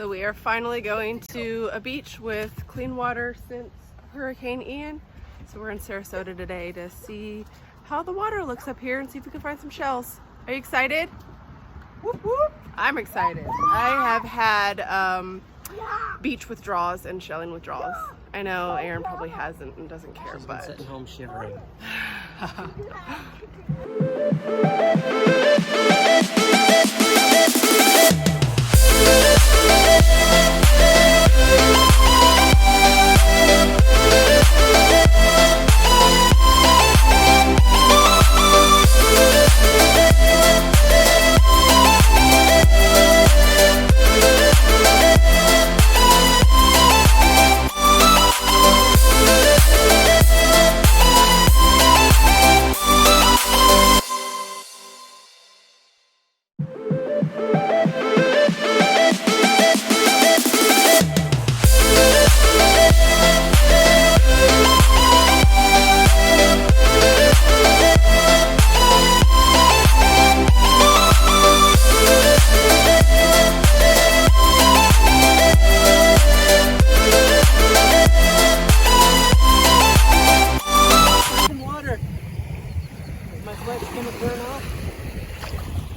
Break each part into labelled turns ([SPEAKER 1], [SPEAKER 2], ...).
[SPEAKER 1] So we are finally going to a beach with clean water since Hurricane Ian. So we're in Sarasota today to see how the water looks up here and see if we can find some shells. Are you excited? Whoop whoop! I'm excited. I have had beach withdrawals and shelling withdrawals. I know Aaron probably hasn't and doesn't care,
[SPEAKER 2] She's
[SPEAKER 1] but
[SPEAKER 2] sitting home shivering.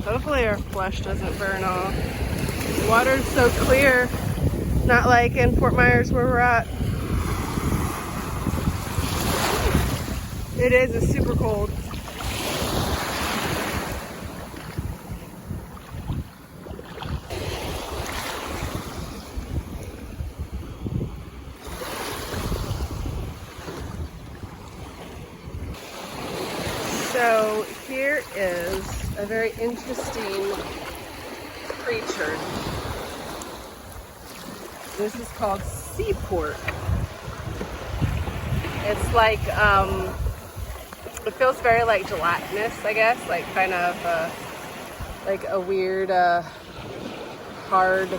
[SPEAKER 1] Hopefully our flesh doesn't burn off. The water's so clear, not like in Fort Myers where we're at. It is, it's super cold. So here is a very interesting creature. This is called sea pork. It's like, it feels very like gelatinous, I guess, like kind of like a weird, hard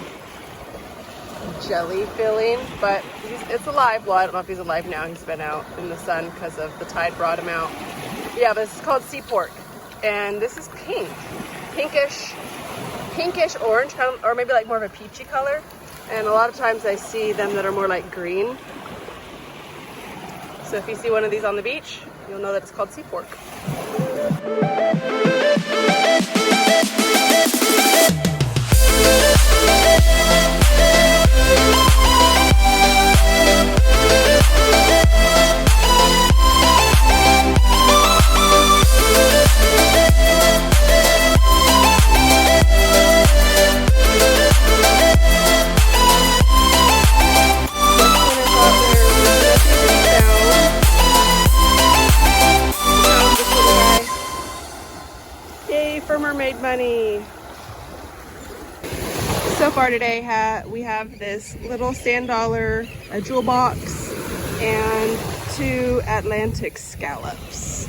[SPEAKER 1] jelly feeling, but it's alive. Well, I don't know if he's alive now. He's been out in the sun because of the tide brought him out. Yeah, but this is called sea pork. And this is pink, pinkish orange, kind of, or maybe like more of a peachy color. And a lot of times I see them that are more like green. So if you see one of these on the beach, you'll know that it's called sea pork. For mermaid money. So far today we have this little sand dollar, a jewel box, and 2 Atlantic scallops.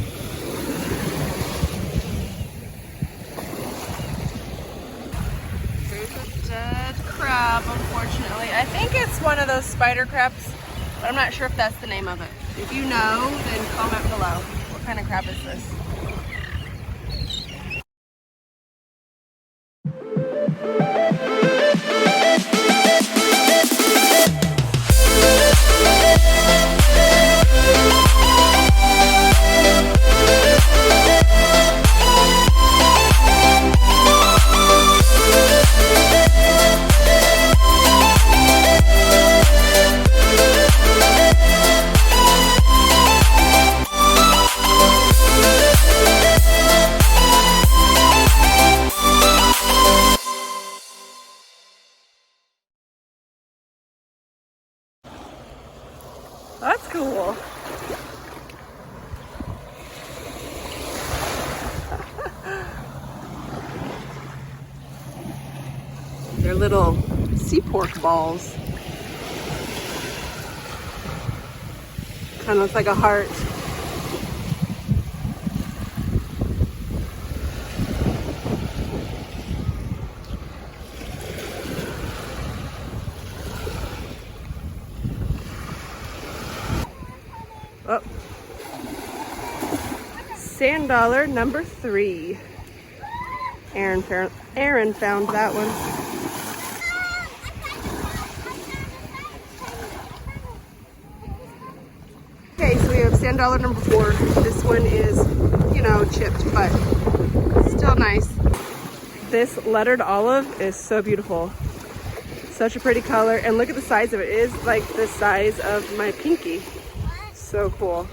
[SPEAKER 1] There's a dead crab, unfortunately. I think it's one of those spider crabs, but I'm not sure if that's the name of it. If you know, then comment below. What kind of crab is this? That's cool. They're little sea pork balls. Kind of looks like a heart. Oh. Sand dollar number 3. Aaron found that one. Okay, so we have sand dollar number 4. This one is, you know, chipped, but still nice. This lettered olive is so beautiful. Such a pretty color, and look at the size of it. It is like the size of my pinky. So cool.